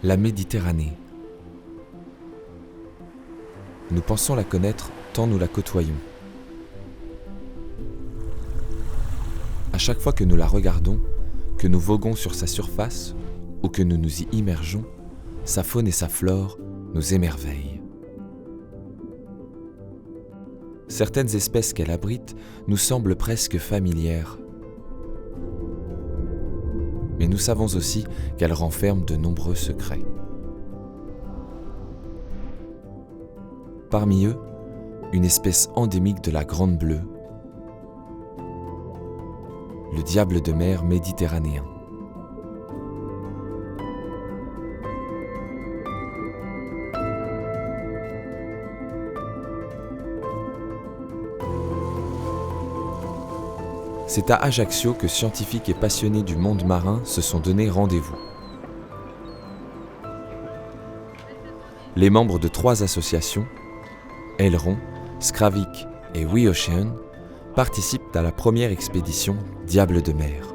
La Méditerranée. Nous pensons la connaître tant nous la côtoyons. À chaque fois que nous la regardons, que nous voguons sur sa surface ou que nous nous y immergeons, sa faune et sa flore nous émerveillent. Certaines espèces qu'elle abrite nous semblent presque familières. Mais nous savons aussi qu'elle renferme de nombreux secrets. Parmi eux, une espèce endémique de la Grande Bleue, le diable de mer méditerranéen. C'est à Ajaccio que scientifiques et passionnés du monde marin se sont donné rendez-vous. Les membres de 3 associations, Aileron, Skravik et We Ocean, participent à la première expédition Diable de mer.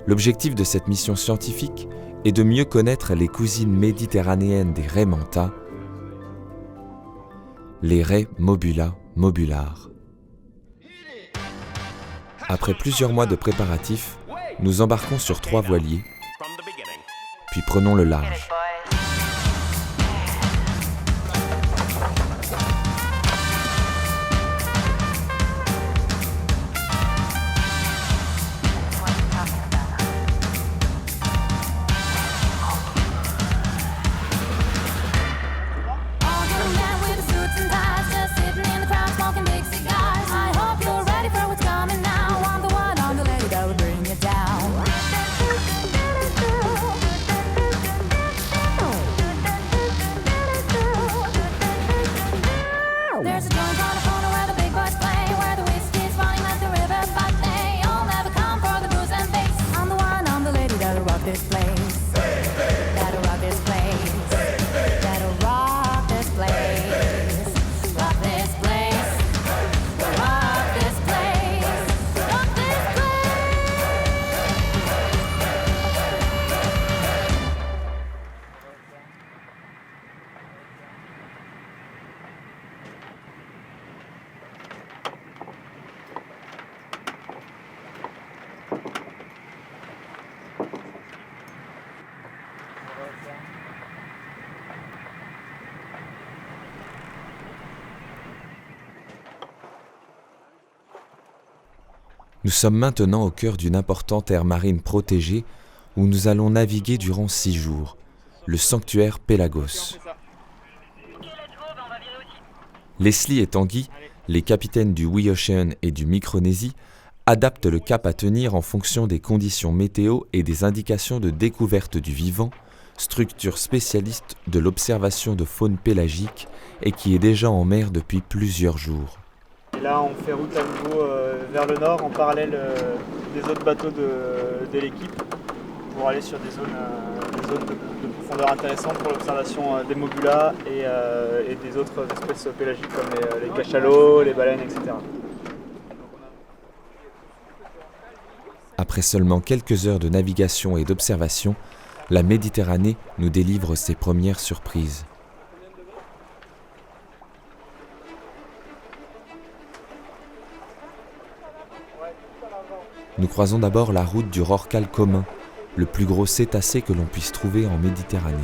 L'objectif de cette mission scientifique est de mieux connaître les cousines méditerranéennes des raies manta, les raies Mobula mobulars. Après plusieurs mois de préparatifs, nous embarquons sur 3 voiliers, puis prenons le large. Nous sommes maintenant au cœur d'une importante aire marine protégée où nous allons naviguer durant 6 jours, le sanctuaire Pélagos. Leslie et Tanguy, les capitaines du We Ocean et du Micronésie, adaptent le cap à tenir en fonction des conditions météo et des indications de découverte du vivant, structure spécialiste de l'observation de faune pélagique et qui est déjà en mer depuis plusieurs jours. Et là, on fait route à nouveau vers le nord, en parallèle des autres bateaux de l'équipe, pour aller sur des zones de profondeur intéressantes pour l'observation des mobulas et des autres espèces pélagiques comme les cachalots, les baleines, etc. Après seulement quelques heures de navigation et d'observation, la Méditerranée nous délivre ses premières surprises. Nous croisons d'abord la route du rorqual commun, le plus gros cétacé que l'on puisse trouver en Méditerranée.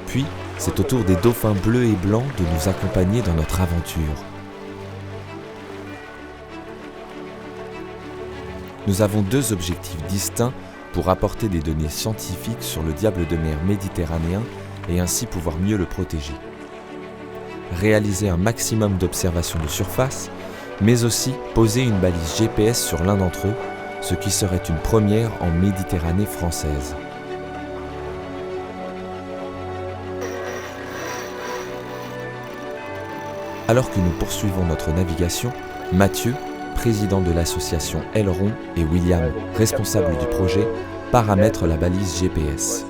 Puis, c'est au tour des dauphins bleus et blancs de nous accompagner dans notre aventure. Nous avons 2 objectifs distincts pour apporter des données scientifiques sur le diable de mer méditerranéen et ainsi pouvoir mieux le protéger. Réaliser un maximum d'observations de surface, mais aussi poser une balise GPS sur l'un d'entre eux, ce qui serait une première en Méditerranée française. Alors que nous poursuivons notre navigation, Mathieu, président de l'association Aileron, et William, responsable du projet, paramètrent la balise GPS.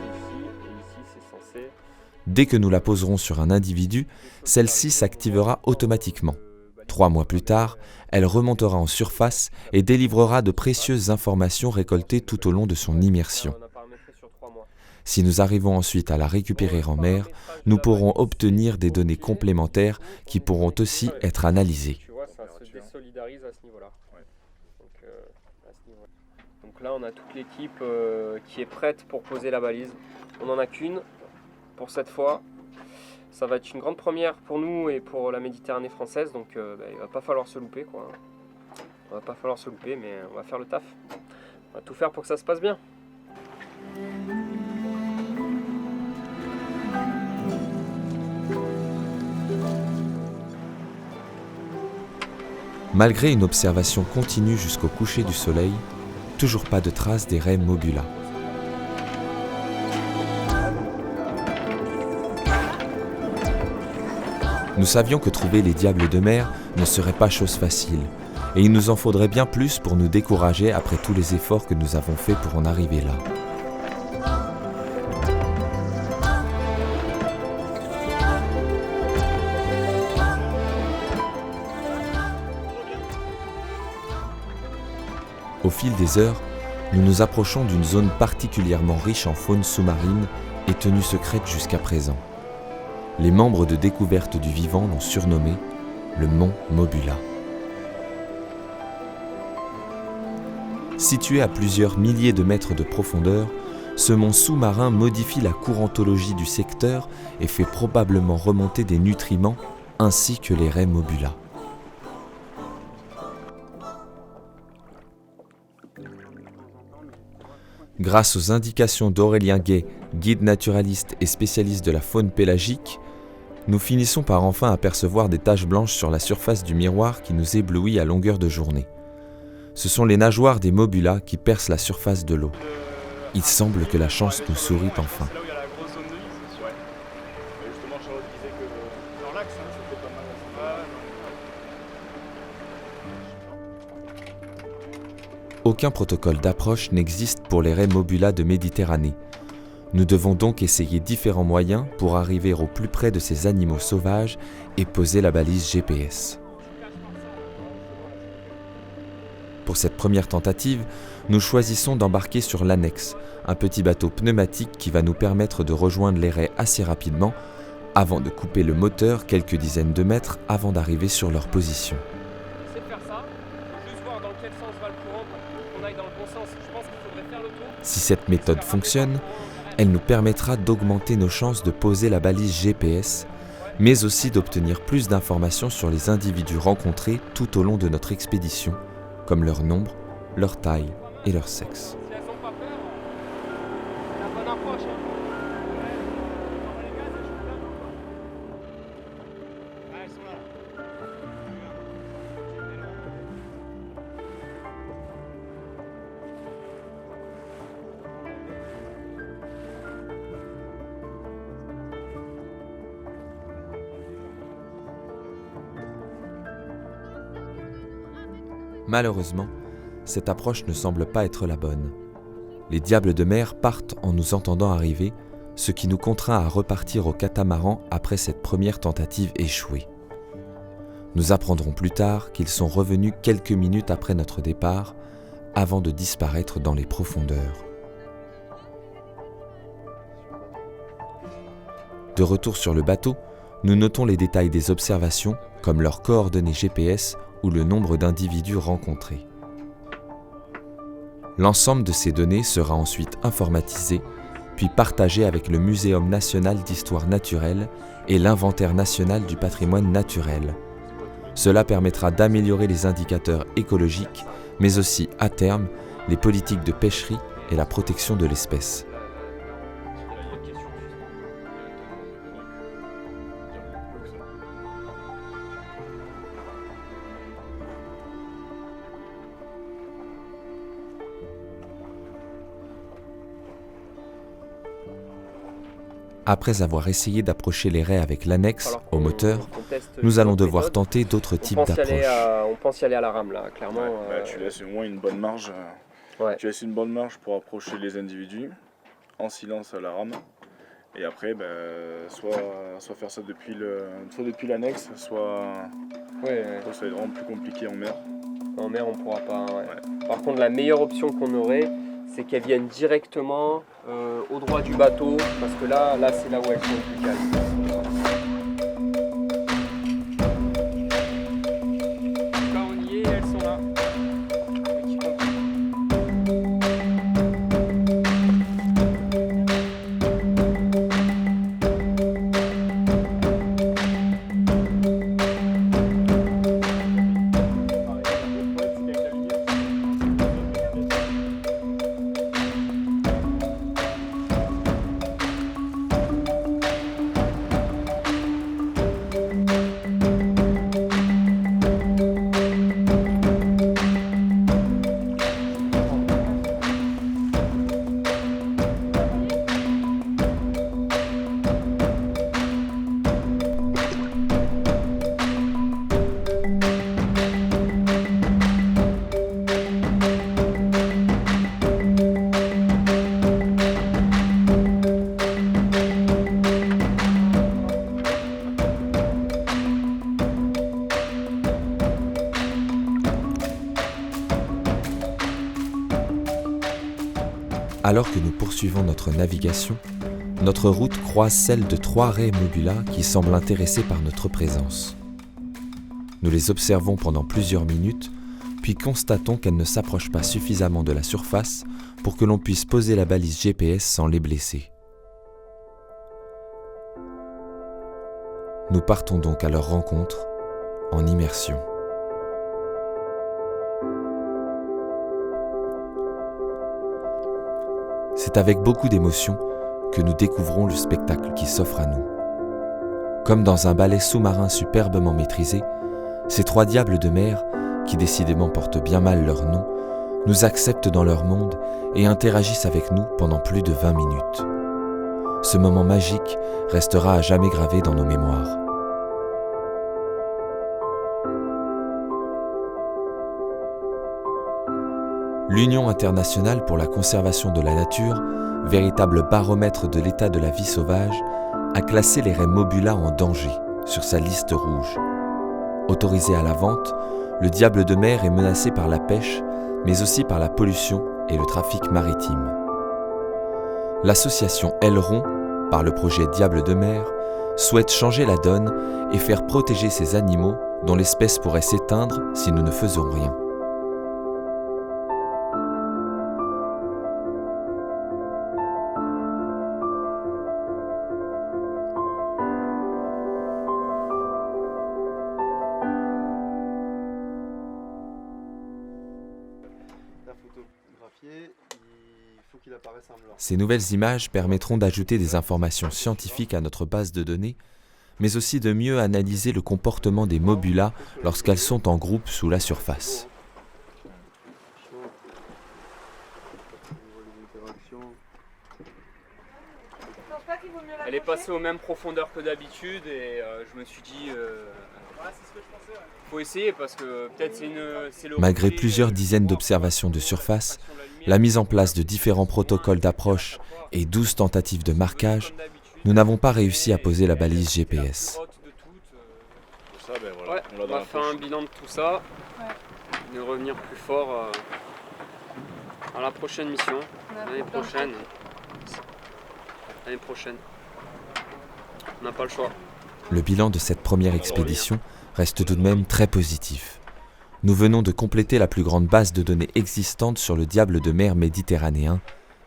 Dès que nous la poserons sur un individu, celle-ci s'activera automatiquement. 3 mois plus tard, elle remontera en surface et délivrera de précieuses informations récoltées tout au long de son immersion. Si nous arrivons ensuite à la récupérer en mer, nous pourrons obtenir des données complémentaires qui pourront aussi être analysées. Tu vois, ça se désolidarise à ce niveau-là. Donc là, on a toute l'équipe qui est prête pour poser la balise. On n'en a qu'une pour cette fois. Ça va être une grande première pour nous et pour la Méditerranée française, donc il va pas falloir se louper, quoi. On va pas falloir se louper, mais on va faire le taf. On va tout faire pour que ça se passe bien. Malgré une observation continue jusqu'au coucher du soleil, toujours pas de traces des raies Mobula. Nous savions que trouver les diables de mer ne serait pas chose facile, et il nous en faudrait bien plus pour nous décourager après tous les efforts que nous avons faits pour en arriver là. Au fil des heures, nous nous approchons d'une zone particulièrement riche en faune sous-marine et tenue secrète jusqu'à présent. Les membres de découverte du vivant l'ont surnommé le mont Mobula. Situé à plusieurs milliers de mètres de profondeur, ce mont sous-marin modifie la courantologie du secteur et fait probablement remonter des nutriments ainsi que les raies Mobula. Grâce aux indications d'Aurélien Gay, guide naturaliste et spécialiste de la faune pélagique, nous finissons par enfin apercevoir des taches blanches sur la surface du miroir qui nous éblouit à longueur de journée. Ce sont les nageoires des Mobula qui percent la surface de l'eau. Il semble que la chance nous sourit enfin. C'est là où il y a la grosse zone de vie, c'est sûr. Et justement, Charlotte disait que dans l'axe, c'était pas mal. Aucun protocole d'approche n'existe pour les raies Mobula de Méditerranée. Nous devons donc essayer différents moyens pour arriver au plus près de ces animaux sauvages et poser la balise GPS. Pour cette première tentative, nous choisissons d'embarquer sur l'Annex, un petit bateau pneumatique qui va nous permettre de rejoindre les raies assez rapidement avant de couper le moteur quelques dizaines de mètres avant d'arriver sur leur position. Si cette méthode fonctionne, elle nous permettra d'augmenter nos chances de poser la balise GPS, mais aussi d'obtenir plus d'informations sur les individus rencontrés tout au long de notre expédition, comme leur nombre, leur taille et leur sexe. Malheureusement, cette approche ne semble pas être la bonne. Les diables de mer partent en nous entendant arriver, ce qui nous contraint à repartir au catamaran après cette première tentative échouée. Nous apprendrons plus tard qu'ils sont revenus quelques minutes après notre départ, avant de disparaître dans les profondeurs. De retour sur le bateau, nous notons les détails des observations, comme leurs coordonnées GPS ou le nombre d'individus rencontrés. L'ensemble de ces données sera ensuite informatisé, puis partagé avec le Muséum national d'histoire naturelle et l'Inventaire national du patrimoine naturel. Cela permettra d'améliorer les indicateurs écologiques, mais aussi, à terme, les politiques de pêcherie et la protection de l'espèce. Après avoir essayé d'approcher les raies avec l'annexe au moteur, nous allons devoir tenter d'autres types d'approches. On pense y aller à la rame là, clairement. Tu laisses au moins une bonne marge. Ouais. Tu laisses une bonne marge pour approcher les individus en silence à la rame Et après, soit faire ça soit depuis l'annexe, soit ça va être vraiment plus compliqué en mer. En mer, on pourra pas. Ouais. Par contre, la meilleure option qu'on aurait, c'est qu'elles viennent directement au droit du bateau, parce que là c'est là où elles sont le plus calmes. Quand on y est, elles sont là. Petit compris. Alors que nous poursuivons notre navigation, notre route croise celle de 3 raies Mobula qui semblent intéressés par notre présence. Nous les observons pendant plusieurs minutes, puis constatons qu'elles ne s'approchent pas suffisamment de la surface pour que l'on puisse poser la balise GPS sans les blesser. Nous partons donc à leur rencontre en immersion. C'est avec beaucoup d'émotion que nous découvrons le spectacle qui s'offre à nous. Comme dans un ballet sous-marin superbement maîtrisé, ces 3 diables de mer, qui décidément portent bien mal leur nom, nous acceptent dans leur monde et interagissent avec nous pendant plus de 20 minutes. Ce moment magique restera à jamais gravé dans nos mémoires. L'Union internationale pour la conservation de la nature, véritable baromètre de l'état de la vie sauvage, a classé les raies Mobula en danger sur sa liste rouge. Autorisé à la vente, le diable de mer est menacé par la pêche, mais aussi par la pollution et le trafic maritime. L'association Aileron, par le projet Diable de mer, souhaite changer la donne et faire protéger ces animaux dont l'espèce pourrait s'éteindre si nous ne faisons rien. Ces nouvelles images permettront d'ajouter des informations scientifiques à notre base de données, mais aussi de mieux analyser le comportement des Mobula lorsqu'elles sont en groupe sous la surface. Elle est passée aux mêmes profondeurs que d'habitude et je me suis dit faut essayer parce que peut-être c'est le Malgré plusieurs dizaines d'observations de surface, la mise en place de différents protocoles d'approche et 12 tentatives de marquage, nous n'avons pas réussi à poser la balise GPS. On va faire un bilan de tout ça, de revenir plus fort à la prochaine mission, l'année prochaine. On n'a pas le choix. Le bilan de cette première expédition reste tout de même très positif. Nous venons de compléter la plus grande base de données existante sur le diable de mer méditerranéen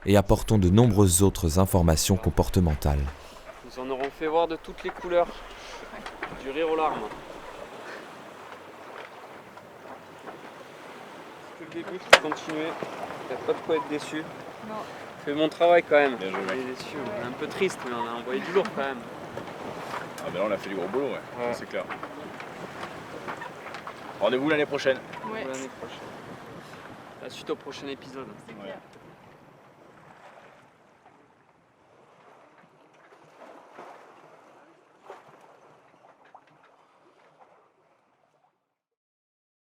et apportons de nombreuses autres informations comportementales. Nous en aurons fait voir de toutes les couleurs, du rire aux larmes. C'est que le début, il faut continuer, il n'y a pas de quoi être déçu. Non. Je fais mon travail quand même. Bien joué. On est déçu, on est un peu triste, mais on a envoyé du lourd quand même. Ah ben là on a fait du gros boulot, ouais. C'est clair. Rendez-vous l'année prochaine. Ouais. L'année prochaine. La suite au prochain épisode. C'est clair.